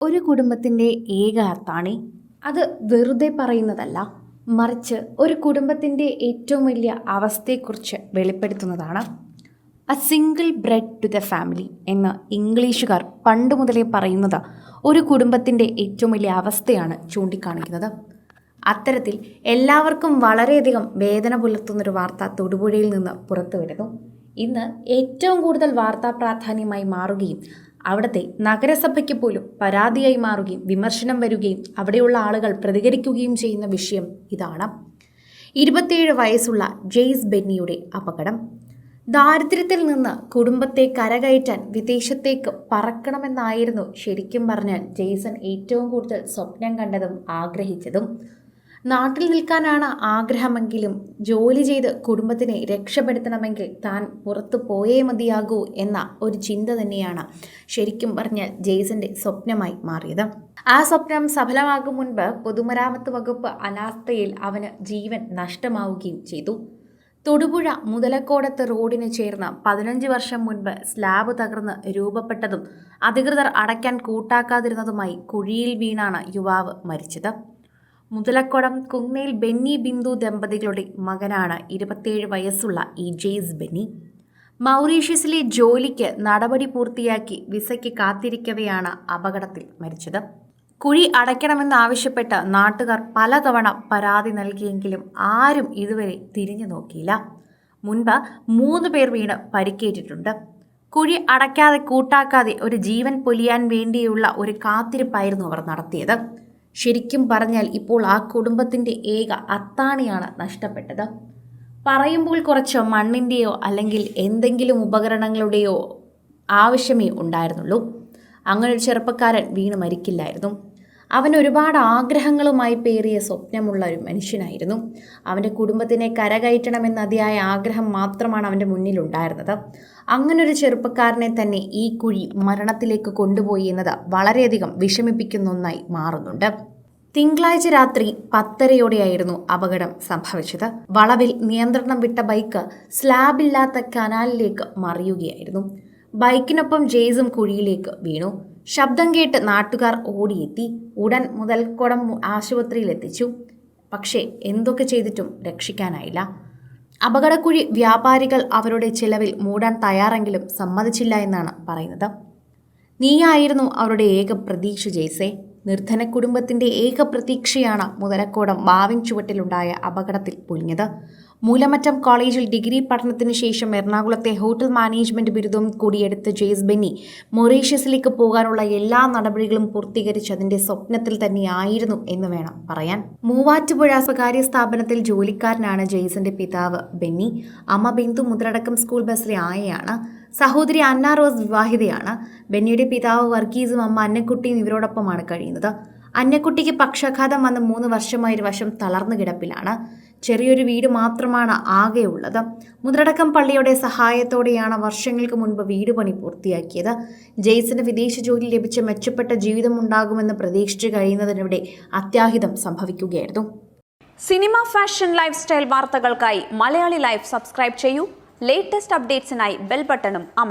ഒരു കുടുംബത്തിൻ്റെ ഏക അത്താണി അത് വെറുതെ പറയുന്നതല്ല, മറിച്ച് ഒരു കുടുംബത്തിൻ്റെ ഏറ്റവും വലിയ അവസ്ഥയെക്കുറിച്ച് വെളിപ്പെടുത്തുന്നതാണ്. A single bread to the family എന്ന് ഇംഗ്ലീഷുകാർ പണ്ട് മുതലേ പറയുന്നത് ഒരു കുടുംബത്തിൻ്റെ ഏറ്റവും വലിയ അവസ്ഥയാണ് ചൂണ്ടിക്കാണിക്കുന്നത്. അത്തരത്തിൽ എല്ലാവർക്കും വളരെയധികം വേദന പുലർത്തുന്നൊരു വാർത്ത തൊടുപുഴയിൽ നിന്ന് പുറത്തു വരുന്നു. ഇന്ന് ഏറ്റവും കൂടുതൽ വാർത്താ പ്രാധാന്യമായി മാറുകയും അവിടുത്തെ നഗരസഭയ്ക്ക് പോലും പരാതിയായി മാറുകയും വിമർശനം വരികയും അവിടെയുള്ള ആളുകൾ പ്രതികരിക്കുകയും ചെയ്യുന്ന വിഷയം ഇതാണ്. 27 വയസ്സുള്ള ജെയ്സ് ബെന്നിയുടെ അപകടം. ദാരിദ്ര്യത്തിൽ നിന്ന് കുടുംബത്തെ കരകയറ്റാൻ വിദേശത്തേക്ക് പറക്കണമെന്നായിരുന്നു ശരിക്കും പറഞ്ഞാൽ ജെയ്സൺ ഏറ്റവും കൂടുതൽ സ്വപ്നം കണ്ടതും ആഗ്രഹിച്ചതും. നാട്ടിൽ നിൽക്കാനാണ് ആഗ്രഹമെങ്കിലും ജോലി ചെയ്ത് കുടുംബത്തിനെ രക്ഷപ്പെടുത്തണമെങ്കിൽ താൻ പുറത്തു പോയേ മതിയാകൂ എന്ന ഒരു ചിന്ത തന്നെയാണ് ശരിക്കും പറഞ്ഞാൽ ജെയ്സന്റെ സ്വപ്നമായി മാറിയത്. ആ സ്വപ്നം സഫലമാകും മുൻപ് പൊതുമരാമത്ത് വകുപ്പ് അനാസ്ഥയിൽ അവന് ജീവൻ നഷ്ടമാവുകയും ചെയ്തു. തൊടുപുഴ മുതലക്കോടത്ത് റോഡിന് ചേർന്ന് 15 വർഷം മുൻപ് സ്ലാബ് തകർന്ന് രൂപപ്പെട്ടതും അധികൃതർ അടയ്ക്കാൻ കൂട്ടാക്കാതിരുന്നതുമായി കുഴിയിൽ വീണാണ് യുവാവ് മരിച്ചത്. മുതലക്കോടം കുന്നേൽ ബെന്നി ബിന്ദു ദമ്പതികളുടെ മകനാണ് 27 വയസ്സുള്ള ഈ ജെയ്സ് ബെന്നി. മൗറീഷ്യസിലെ ജോലിക്ക് നടപടി പൂർത്തിയാക്കി വിസയ്ക്ക് കാത്തിരിക്കവെയാണ് അപകടത്തിൽ മരിച്ചത്. കുഴി അടയ്ക്കണമെന്നാവശ്യപ്പെട്ട് നാട്ടുകാർ പലതവണ പരാതി നൽകിയെങ്കിലും ആരും ഇതുവരെ തിരിഞ്ഞു നോക്കിയില്ല. മുൻപ് 3 പേർ വീണ് പരിക്കേറ്റിട്ടുണ്ട്. കുഴി അടയ്ക്കാതെ കൂട്ടാക്കാതെ ഒരു ജീവൻ പൊലിയാൻ വേണ്ടിയുള്ള ഒരു കാത്തിരിപ്പായിരുന്നു അവർ നടത്തിയത്. ശരിക്കും പറഞ്ഞാൽ ഇപ്പോൾ ആ കുടുംബത്തിൻ്റെ ഏക അത്താണിയാണ് നഷ്ടപ്പെട്ടത്. പറയുമ്പോൾ കുറച്ച് മണ്ണിൻ്റെയോ അല്ലെങ്കിൽ എന്തെങ്കിലും ഉപകരണങ്ങളുടെയോ ആവശ്യമേ ഉണ്ടായിരുന്നുള്ളൂ. അങ്ങനെ ഒരു ചെറുപ്പക്കാരൻ വീണ് മരിക്കില്ലായിരുന്നു. അവൻ ഒരുപാട് ആഗ്രഹങ്ങളുമായി പേറിയ സ്വപ്നമുള്ള ഒരു മനുഷ്യനായിരുന്നു. അവൻ്റെ കുടുംബത്തിനെ കരകയറ്റണമെന്ന അതിയായ ആഗ്രഹം മാത്രമാണ് അവൻ്റെ മുന്നിലുണ്ടായിരുന്നത്. അങ്ങനൊരു ചെറുപ്പക്കാരനെ തന്നെ ഈ കുഴി മരണത്തിലേക്ക് കൊണ്ടുപോയി എന്നത് വളരെയധികം വിഷമിപ്പിക്കുന്ന ഒന്നായി മാറുന്നുണ്ട്. തിങ്കളാഴ്ച രാത്രി 10:30 അപകടം സംഭവിച്ചത്. വളവിൽ നിയന്ത്രണം വിട്ട ബൈക്ക് സ്ലാബില്ലാത്ത കനാലിലേക്ക് മറിയുകയായിരുന്നു. ബൈക്കിനൊപ്പം ജെയ്സും കുഴിയിലേക്ക് വീണു. ശബ്ദം കേട്ട് നാട്ടുകാർ ഓടിയെത്തി. ഉടൻ മുതൽക്കോടം ആശുപത്രിയിൽ എത്തിച്ചു. പക്ഷേ എന്തൊക്കെ ചെയ്തിട്ടും രക്ഷിക്കാനായില്ല. അപകടക്കുഴി വ്യാപാരികൾ അവരുടെ ചിലവിൽ മൂടാൻ തയ്യാറെങ്കിലും സമ്മതിച്ചില്ല എന്നാണ് പറയുന്നത്. നീയായിരുന്നു അവരുടെ ഏക പ്രതീക്ഷ ജെയ്സേ. നിർധന കുടുംബത്തിൻ്റെ ഏക പ്രതീക്ഷയാണ് മുതലക്കോടം മാവിൻ ചുവട്ടിലുണ്ടായ അപകടത്തിൽ പൊലിഞ്ഞത്. മൂലമറ്റം കോളേജിൽ ഡിഗ്രി പഠനത്തിന് ശേഷം എറണാകുളത്തെ ഹോട്ടൽ മാനേജ്മെൻറ്റ് ബിരുദം കൂടിയെടുത്ത ജെയ്സ് ബെന്നി മൊറീഷ്യസിലേക്ക് പോകാനുള്ള എല്ലാ നടപടികളും പൂർത്തീകരിച്ചതിൻ്റെ സ്വപ്നത്തിൽ തന്നെയായിരുന്നു എന്ന് വേണം പറയാൻ. മൂവാറ്റുപുഴ സ്വകാര്യ സ്ഥാപനത്തിൽ ജോലിക്കാരനാണ് ജെയ്സന്റെ പിതാവ് ബെന്നി. അമ്മ ബിന്ദു മുതലടക്കം സ്കൂൾ ബസ്സിലെ ആയയാണ്. സഹോദരി അന്ന റോസ് വിവാഹിതയാണ്. ബെന്നിയുടെ പിതാവ് വർഗീസും അമ്മ അന്നക്കുട്ടിയും ഇവരോടൊപ്പമാണ് കഴിയുന്നത്. അന്നക്കുട്ടിക്ക് പക്ഷാഘാതം വന്ന് 3 വർഷമായി ഒരു വശം തളർന്നു കിടപ്പിലാണ്. ചെറിയൊരു വീട് മാത്രമാണ് ആകെയുള്ളത്. മുതലടക്കം പള്ളിയുടെ സഹായത്തോടെയാണ് വർഷങ്ങൾക്ക് മുൻപ് വീട് പണി പൂർത്തിയാക്കിയത്. ജെയ്സന് വിദേശ ജോലി ലഭിച്ച് മെച്ചപ്പെട്ട ജീവിതം ഉണ്ടാകുമെന്ന് പ്രതീക്ഷിച്ചു കഴിയുന്നതിനിടെ അത്യാഹിതം സംഭവിക്കുകയായിരുന്നു. സിനിമ, ഫാഷൻ, ലൈഫ് സ്റ്റൈൽ വാർത്തകൾക്കായി മലയാളി ലൈഫ് സബ്സ്ക്രൈബ് ചെയ്യൂ. ലേറ്റസ്റ്റ് അപ്ഡേറ്റ്സിനായി ബെൽ ബട്ടണും അമർത്തുക.